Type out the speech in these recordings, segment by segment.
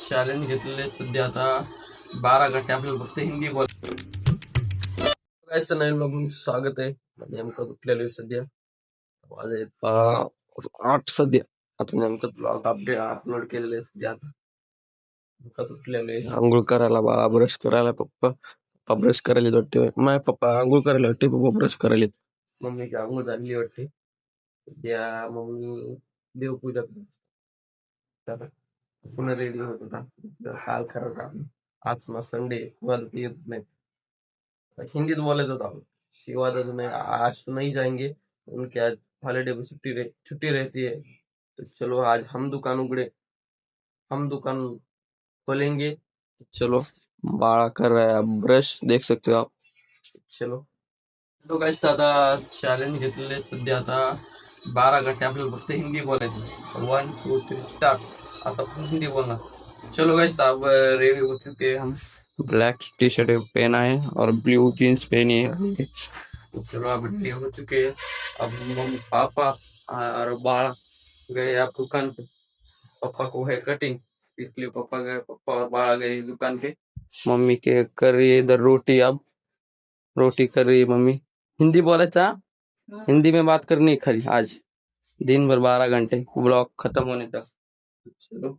Challenge घेतलेले सध्या आता 12 घंटे आपल्याला फक्त हिंदी बोल तर नाही बघून स्वागत आहे. नेमकं कुठलेलं आहे सध्या वाजले 8 सध्या. आता नेमकं ब्लॉग अपलोड केलेले आहे सध्या. आता नेमकं कुठलेलं आहे आंघोळ करायला बाळा ब्रश करायला पप्पा ब्रश करायला वाटते. माझे पप्पा आंघोळ करायला वाटते, पप्पा ब्रश करायला. मम्मीची आंघोळ झाली वाटते सध्या. मम्मी देवपूजा करतात. पुन्हा रेडी होत होता काल खरं होता. आज ना संडे येत नाही, हिंदी तो बोले तो था शिवा में आज तो नहीं जाएंगे, उनके आज हॉलीडे को छुट्टी रहती है, तो चलो आज हम दुकान खोलेंगे. चलो बाळा कर रहा है ब्रश, देख सकते हो आप. चलो तो गाइस आता चॅलेंज घेतलेले सध्या. आता 12 घंटे आपल्याला फक्त हिंदी बोलायचं. 1 2 3 स्टार्ट. आता हिंदी बोलना. चलो गाइस अब रेडी हो चुके हैं हम. ब्लैक टी शर्ट पहना है और ब्लू जीन्स पहनी है. चलो अब रेडी हो चुके हैं. अब मम्मी पापा और बाळा गए आप दुकान पे. पापा को है कटिंग, इसलिए पापा और बाळा गए दुकान पे. मम्मी के कर रही है इधर रोटी. अब रोटी कर रही है मम्मी. हिंदी बोलायचा, हिंदी में बात करनी है खाली आज दिन भर 12 घंटे ब्लॉग खत्म होने तक. चलो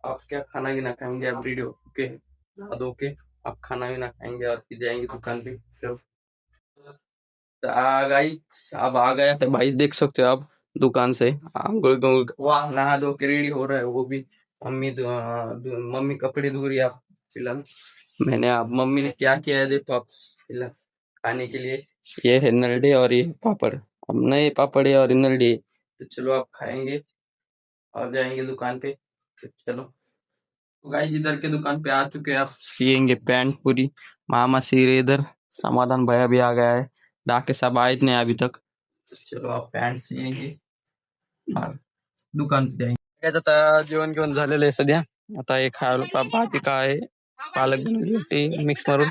आप क्या खाना ही ना खाएंगे आप वीडियो ओके ओके. आप खाना भी ना खाएंगे और फिर जाएंगे दुकान पे. सिर्फ अब आ गया है भाई, देख सकते हो आप दुकान से. वाह नहा धो के रेडी हो रहा है वो भी. मम्मी कपड़े धो रही है. आप फिलहाल मैंने आप मम्मी ने क्या किया है देखो आप फिलहाल खाने के लिए. ये है नलडे और ये पापड़. अब नए पापड़ है और नलडे. तो चलो आप खाएंगे और जाएंगे दुकान पे. तो चलो गाइस इधर के दुकान पे आ चुके हैं. आप पियेंगे पैंट पूरी. मामा सिरे इधर, समाधान भैया भी आ गया है. डाके सब आए नहीं अभी तक. तो चलो आप पैंट सियेंगे और दुकान पे जाएंगे. आता जेवण घेऊन झालेलं आहे सध्या. आता हे खायला भाजी काय पालक बनवली होती मिक्स मारून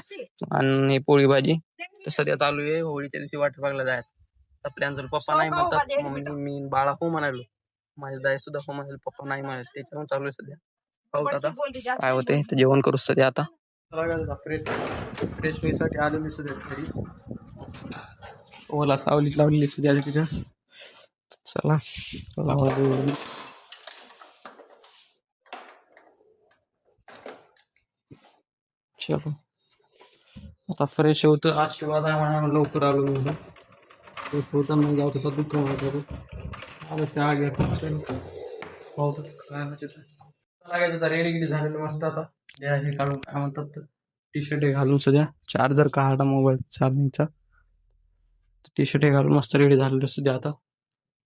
आणि पोळी भाजी. तर सध्या चालू आहे होळीच्या दिवशी वॉटर पार्कला जायचं. प्लॅन जर पप्पा नाही म्हणतात मम्मी मी बाळा हो म्हणालो. माझे दाई सुद्धा हो म्हणाले, पप्पा नाही म्हणाले. त्याच्यावर चालू आहे सध्या. पाहू आता काय होते. तर जेवण करू सध्या. आता फ्रेश होईसाठी आलेली सध्या तरी ओला सावलीत लावलेली सध्या तिच्या. चला चला चलो आता फ्रेश होतं. आशीर्वाद आहे म्हणा लवकर आलो मी. फ्रेश होता नाही जाऊ होता दुकान वगैरे आलं त्या घ्या काय लागायचं. रेडी गिडी झालेलं मस्त. आता हे काढून काय म्हणतात टी शर्ट घालून सध्या. चार्जर काढा मोबाईल चार्जिंगचा. टी शर्ट घालून मस्त रेडी झालेलं सध्या. आता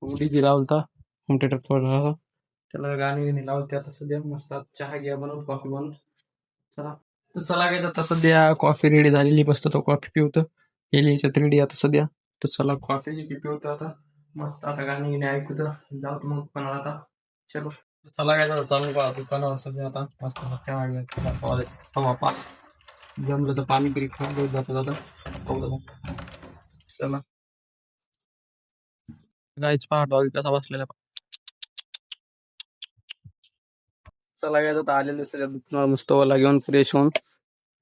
उडी लावलता होम थिएटर थोडा त्याला गाणी लावते. आता सध्या मस्त चहा घ्या बनवून कॉफी बनवून. चला तर चला काय आता सध्या कॉफी रेडी झालेली मस्त. तो कॉफी पिवतं गेली याच्यात रेडी आता सध्या. तर चला कॉफी पिवतं आता मस्त. आता गाणी गिणी ऐकू तर जाऊ मग दुकानावर. आता चलो चला काय चालू का दुकानावर सध्या. आता मस्त बापा जमलं तर पाणी पिरी खाऊन जातं. चला गाईच पहा डॉग कसा बसलेला. चला काय आता आलेले सगळ्या दुकानावर मस्त ओला घेऊन फ्रेश होऊन.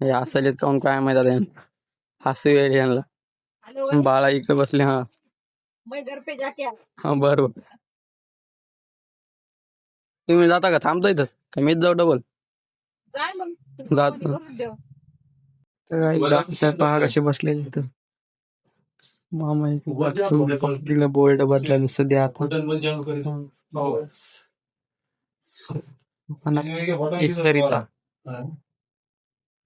हे असायलेच काऊन काय माहिती आता हसू येईल यांना. बाळा इकडे बसले. हा हा बरोबर. तुम्ही जाता का थांबता इथंच का मीच जाऊ डबल जात साहेब पहा कसे बसले तिथं. मामा तिकडे बोर्ड बदलायला सध्या. आता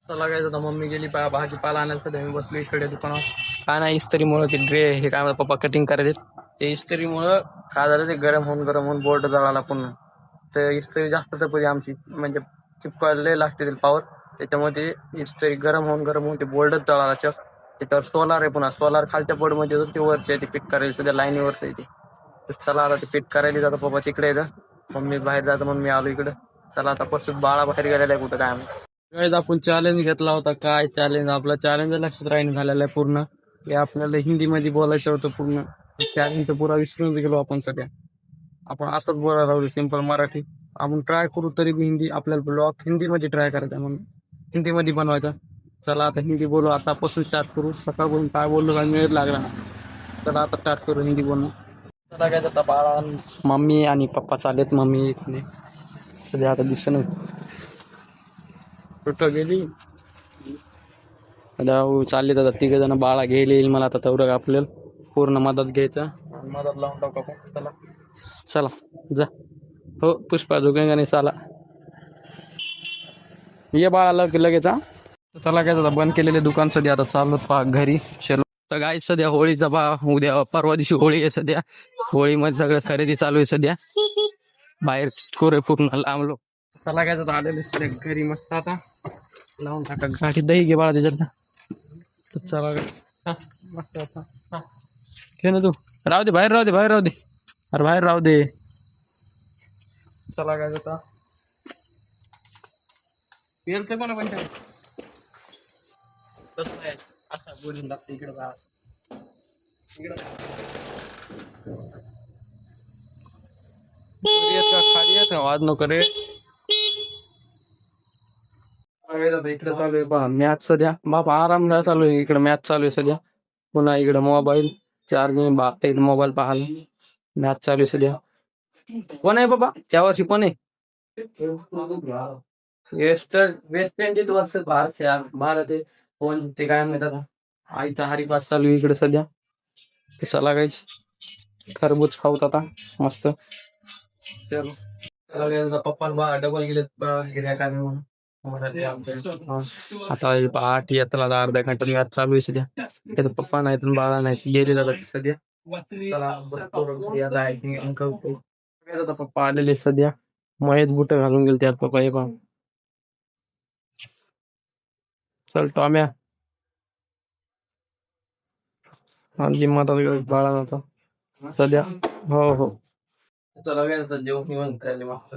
चला काय आता मम्मी गेली भाजीपाला आणायला सध्या. मी बसलो इकडे दुकानावर. काय नाही इस्त्रीमुळे ते हे काय पप्पा कटिंग करायचे. ते इस्त्रीमुळं काय झालं ते गरम होऊन बोर्ड जळाला पुन्हा. तर इस्त्री जास्त तपली आमची म्हणजे चिपकायला लागते पावर. त्याच्यामुळे ते इस्त्री गरम होऊन ते बोर्डच जळाला. त्याच्यावर सोलार आहे पुन्हा. सोलार खालच्या बोर्डमध्ये येतो ते वरती ते फिट करायला सध्या लाईनीवरच आहे ते. चला आता ते फिट करायला जातं पप्पा तिकडे येतं. मम्मी बाहेर जातं मम्मी आलो इकडं. चला आता पासून बाळा बाहेर गेलेला आहे कुठं काय माहिती. आपण चॅलेंज घेतला होता. काय चॅलेंज आपला चॅलेंज लक्षात राहीन झालेला आहे पूर्ण. हे आपल्याला हिंदीमध्ये बोलायचं होतं पूर्ण. चॅलेंज पुरा विसरून गेलो आपण सध्या. आपण असंच बोलायला राहू सिंपल मराठी. आपण ट्राय करू तरी बी हिंदी आपल्याला ब्लॉग हिंदीमध्ये ट्राय करायचा म्हणून हिंदीमध्ये बनवायचा. चला आता हिंदी बोलू, आतापासून स्टार्ट करू. सकाळपासून काय बोललो काय मिळत लागला. चला आता स्टार्ट करू हिंदी बोलणं. चला काय आता बाळा मम्मी आणि पप्पा चालेत. मम्मी इथले सध्या आता दिसत कुठं गेली. चालले आता तिघ जण बाळा घ्यायला येईल मला आता तेवढं आपल्याला पूर्ण मदत घ्यायचा. मदत लावून टाकू आपण. चला चला जा. हो पुष्पा झुकेगा नाही साला. ये बाळा लगेच हा. चला काय आता बंद केलेले दुकान सध्या आता चालू पा घरी. चलो तर गाय सध्या होळीचा उद्या परवा दिवशी होळी आहे. सध्या होळीमध्ये सगळं खरेदी चालू आहे सध्या. बाहेर कोरे पूर्ण लांबलो. चला काय आता आलेले सध्या घरी मस्त आता लावून टाका गाठी. दही घे बाळा त्याच्यात. चला काय मस्त आता घे ना तू. राहू दे बाहेर, राहू दे बाहेर, राहू दे. अरे बाहेर राहू दे. चला काय आता पेलते पण तसं आहे. असा बोलून लागतं इकडे जा असं इकडं खाली येत वाद नको रे. इकडे चालू आहे बा मॅच सध्या. बाबा आराम चालू आहे इकडे. मॅच चालू आहे सध्या. पुन्हा इकडे मोबाईल चार्जिंग बाहेर मोबाईल पाहायला. मॅच चालू आहे सध्या. कोण आहे बाबा यावर्षी कोण आहे. वेस्ट इंडिज वर्ष भारत आहे. कोण ते काय म्हणतात. आईचा हरिपाठ चालू आहे इकडे सध्या. चला काहीच खरबूज खाऊत आता मस्त. पप्पा बा डबल गेले गिऱ्हाईक म्हणून. आता 8 येतला अर्ध्या घंटा मॅच चालू आहे सध्या. त्याचा पप्पा नाही तर बाळा नाही गेलेला सध्या. चला पप्पा आलेले सध्या. महेश बुट घालून गेले त्यात पप्पा. हे पा चल टॉम्या आणखी मदत बाळा नव्हता सध्या. हो हो चला काय आता जेवण निवण करायला मस्त.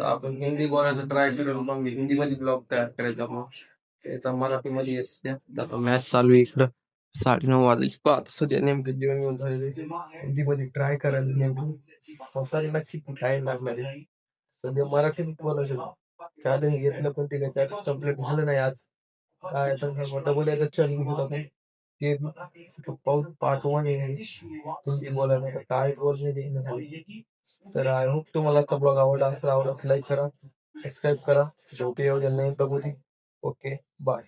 आपण हिंदी बोलायचं ट्राय करू. मग हिंदीमध्ये ब्लॉग तयार करायचा. मग त्याचा मराठीमध्ये तसं मॅच चालू आहे इकडं. 9:30 वाजले पाहत सध्या. नेमकं जेवण घेऊन झालेले. हिंदीमध्ये ट्राय करायला नेमकं नक्की टाइम लागणार आहे. सध्या मराठीत बोलायचं चॅलेंज घेतलं पण ते काय कम्प्लीट झालं नाही आज. काय मोठं बोलायचं चॅलेंज होत आपण ते पाऊस पार्ट 1 आहे हिंदी बोलायला. काय बोल नाही. तर आय होप तुम्हाला आजचा ब्लॉग आवडला असेल. आवडला लाईक करा, सबस्क्राईब करा. झोपे येऊ द्या नाही बघू. Okay bye.